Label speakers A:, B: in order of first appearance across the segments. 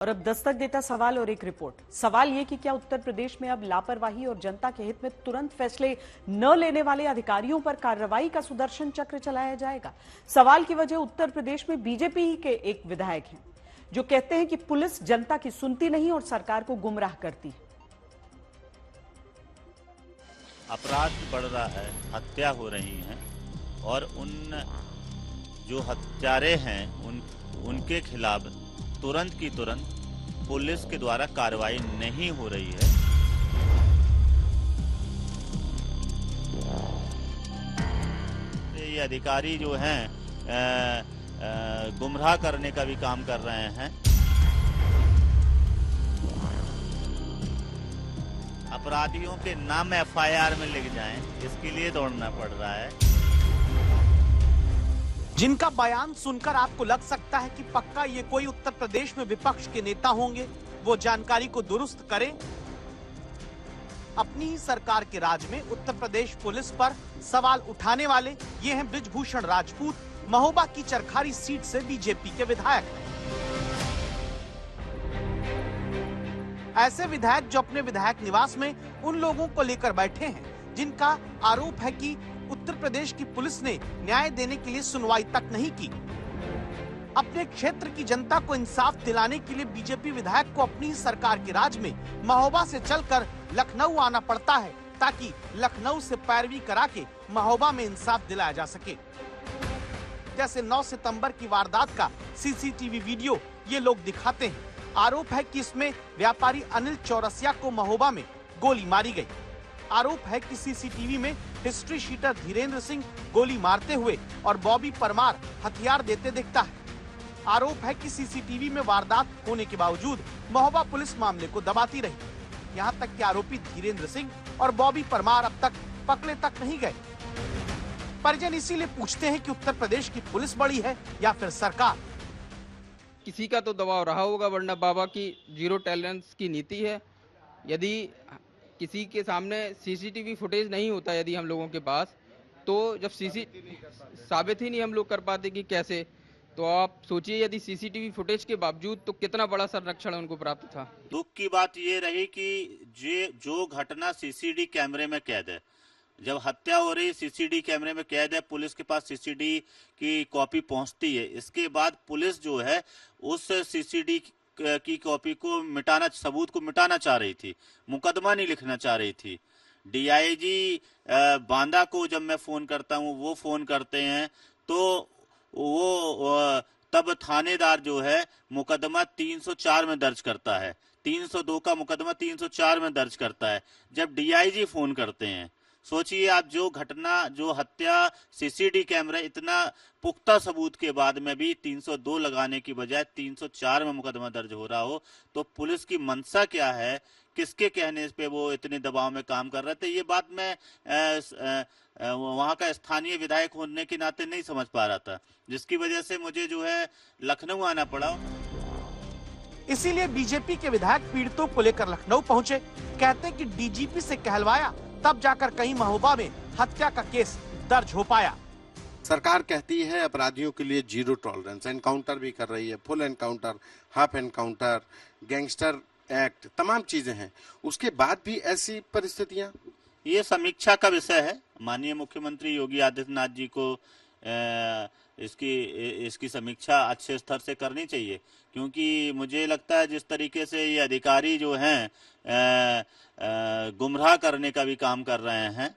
A: और अब दस्तक देता सवाल और एक रिपोर्ट। सवाल ये कि क्या उत्तर प्रदेश में अब लापरवाही और जनता के हित में तुरंत फैसले न लेने वाले अधिकारियों पर कार्रवाई का सुदर्शन चक्र चलाया जाएगा। सवाल की वजह उत्तर प्रदेश में बीजेपी ही के एक विधायक हैं जो कहते हैं कि पुलिस जनता की सुनती नहीं और सरकार को गुमराह करती है।
B: अपराध बढ़ रहा है, हत्या हो रही हैं और उन जो हत्यारे हैं उनके खिलाफ तुरंत की तुरंत पुलिस के द्वारा कार्रवाई नहीं हो रही है। ये अधिकारी जो हैं गुमराह करने का भी काम कर रहे हैं। अपराधियों के नाम एफआईआर में लिख जाएं, इसके लिए दौड़ना पड़ रहा है।
C: जिनका बयान सुनकर आपको लग सकता है कि पक्का ये कोई उत्तर प्रदेश में विपक्ष के नेता होंगे, वो जानकारी को दुरुस्त करें। अपनी ही सरकार के राज में उत्तर प्रदेश पुलिस पर सवाल उठाने वाले ये हैं बृजभूषण राजपूत, महोबा की चरखारी सीट से बीजेपी के विधायक। ऐसे विधायक जो अपने विधायक निवास में उन लोगों को लेकर बैठे हैं जिनका आरोप है कि उत्तर प्रदेश की पुलिस ने न्याय देने के लिए सुनवाई तक नहीं की। अपने क्षेत्र की जनता को इंसाफ दिलाने के लिए बीजेपी विधायक को अपनी सरकार के राज में महोबा से चलकर लखनऊ आना पड़ता है ताकि लखनऊ से पैरवी करा के महोबा में इंसाफ दिलाया जा सके। जैसे 9 सितंबर की वारदात का सीसीटीवी वीडियो ये लोग दिखाते हैं। आरोप है कि इसमें व्यापारी अनिल चौरसिया को महोबा में गोली मारी गई। आरोप है कि सीसीटीवी में हिस्ट्री शीटर धीरेन्द्र सिंह गोली मारते हुए और बॉबी परमार हथियार देते दिखता है। आरोप है कि सीसीटीवी में वारदात होने के बावजूद महोबा पुलिस मामले को दबाती रही। यहां तक कि आरोपी धीरेन्द्र सिंह और बॉबी परमार अब तक पकड़े तक नहीं गए। परिजन इसीलिए पूछते हैं कि उत्तर प्रदेश की पुलिस बड़ी है या फिर सरकार।
D: किसी का तो दबाव रहा होगा, वरना बाबा की जीरो टॉलरेंस की नीति है। यदि किसी के सामने सीसीटीवी फुटेज नहीं होता यदि हम लोगों के पास, तो जब साबित ही नहीं हम लोग कर पाते कि कैसे, तो आप सोचिए यदि सीसीटीवी फुटेज के बावजूद तो कितना बड़ा संरक्षण उनको प्राप्त था।
B: दुख की बात ये रही कि जो घटना सीसीटीवी कैमरे में कैद है, जब हत्या हो रही सीसीटीवी कैमरे में कैद है, पुलिस के पास सीसीटीवी की कॉपी पहुंचती है। इसके बाद पुलिस जो है उस सीसीटीवी की कॉपी को मिटाना, सबूत को मिटाना चाह रही थी, मुकदमा नहीं लिखना चाह रही थी। डीआईजी बांदा को जब मैं फोन करता हूं, वो फोन करते हैं तो वो तब थानेदार जो है मुकदमा 304 में दर्ज करता है, 302 का मुकदमा 304 में दर्ज करता है जब डीआईजी फोन करते हैं। सोचिए आप, जो घटना, जो हत्या सीसीटीवी कैमरा इतना पुख्ता सबूत के बाद में भी 302 लगाने की बजाय 304 में मुकदमा दर्ज हो रहा हो, तो पुलिस की मंशा क्या है, किसके कहने पे वो इतने दबाव में काम कर रहे थे, ये बात मैं वहां का स्थानीय विधायक होने के नाते नहीं समझ पा रहा था, जिसकी वजह से मुझे जो है लखनऊ आना पड़ा।
C: इसीलिए बीजेपी के विधायक पीड़ितों को लेकर लखनऊ पहुंचे। कहते हैं कि डीजीपी से कहलवाया तब जाकर कहीं महोबा में हत्या का केस दर्ज हो पाया।
E: सरकार कहती है अपराधियों के लिए जीरो टॉलरेंस, एनकाउंटर भी कर रही है, full encounter, half encounter, gangster act, तमाम चीजें हैं। उसके बाद भी ऐसी परिस्थितियां,
B: ये समीक्षा का विषय है। माननीय मुख्यमंत्री योगी आदित्यनाथ जी को इसकी समीक्षा अच्छे स्तर से करनी चाहिए, क्योंकि मुझे लगता है जिस तरीके से ये अधिकारी जो हैं गुमराह करने का भी काम कर रहे हैं।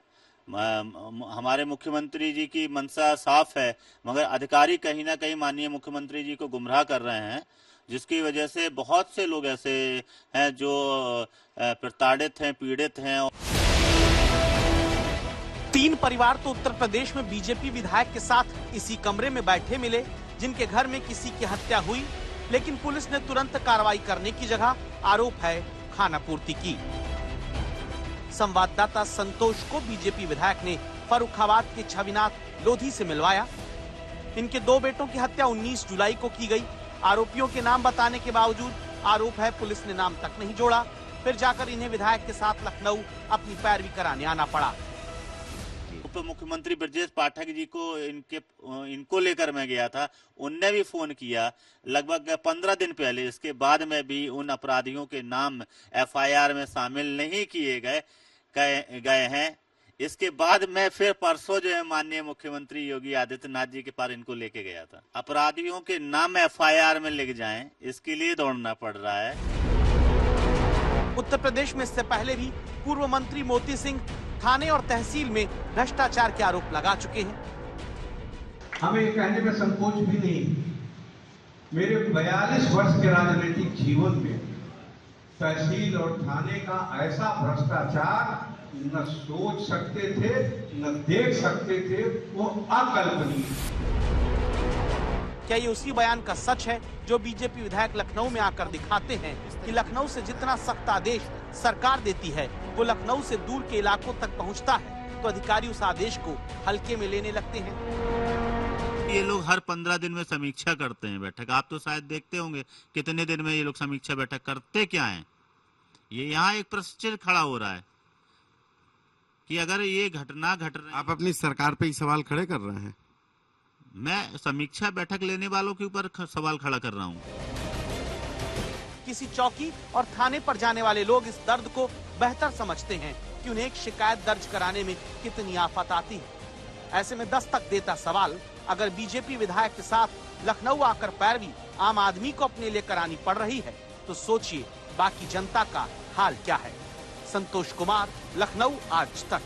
B: हमारे मुख्यमंत्री जी की मंशा साफ है, मगर अधिकारी कहीं ना कहीं माननीय मुख्यमंत्री जी को गुमराह कर रहे हैं, जिसकी वजह से बहुत से लोग ऐसे हैं जो प्रताड़ित हैं, पीड़ित हैं।
C: 3 परिवार तो उत्तर प्रदेश में बीजेपी विधायक के साथ इसी कमरे में बैठे मिले, जिनके घर में किसी की हत्या हुई, लेकिन पुलिस ने तुरंत कार्रवाई करने की जगह आरोप है खानापूर्ति की। संवाददाता संतोष को बीजेपी विधायक ने फर्रुखाबाद के छविनाथ लोधी से मिलवाया। इनके 2 बेटों की हत्या 19 जुलाई को की गई। आरोपियों के नाम बताने के बावजूद आरोप है पुलिस ने नाम तक नहीं जोड़ा। फिर जाकर इन्हें विधायक के साथ लखनऊ अपनी पैरवी कराने आना पड़ा।
B: उप मुख्यमंत्री ब्रजेश पाठक जी को इनको लेकर मैं गया था, उनने भी फोन किया लगभग 15 दिन पहले। इसके बाद में भी उन अपराधियों के नाम एफआईआर में शामिल नहीं किए गए हैं। इसके बाद मैं फिर परसों जो है माननीय मुख्यमंत्री योगी आदित्यनाथ जी के पास इनको लेके गया था। अपराधियों के नाम एफआईआर में लिख जाएं, इसके लिए दौड़ना पड़ रहा है।
C: उत्तर प्रदेश में इससे पहले भी पूर्व मंत्री मोती सिंह थाने और तहसील में भ्रष्टाचार के आरोप लगा चुके हैं।
F: हमें ये कहने में संकोच भी नहीं, मेरे 42 वर्ष के राजनीतिक जीवन में तहसील और थाने का ऐसा भ्रष्टाचार न सोच सकते थे, न देख सकते थे, वो अकल्पनीय।
C: क्या ये उसी बयान का सच है जो बीजेपी विधायक लखनऊ में आकर दिखाते हैं कि लखनऊ से जितना सख्त आदेश सरकार देती है वो लखनऊ से दूर के इलाकों तक पहुंचता है तो अधिकारी उस आदेश को हल्के में लेने लगते हैं।
B: ये लोग हर 15 दिन में समीक्षा करते हैं बैठक। आप तो शायद देखते होंगे कितने दिन में ये लोग समीक्षा बैठक करते क्या है। ये यहाँ एक प्रश्न खड़ा हो रहा है कि अगर ये घटना घट रही,
E: आप अपनी सरकार पे ही सवाल खड़े कर रहे हैं।
B: मैं समीक्षा बैठक लेने वालों के ऊपर सवाल खड़ा कर रहा हूँ।
C: किसी चौकी और थाने पर जाने वाले लोग इस दर्द को बेहतर समझते हैं कि उन्हें एक शिकायत दर्ज कराने में कितनी आफत आती है। ऐसे में दस्तक देता सवाल, अगर बीजेपी विधायक के साथ लखनऊ आकर पैरवी आम आदमी को अपने लिए करानी पड़ रही है तो सोचिए बाकी जनता का हाल क्या है। संतोष कुमार, लखनऊ, आज तक।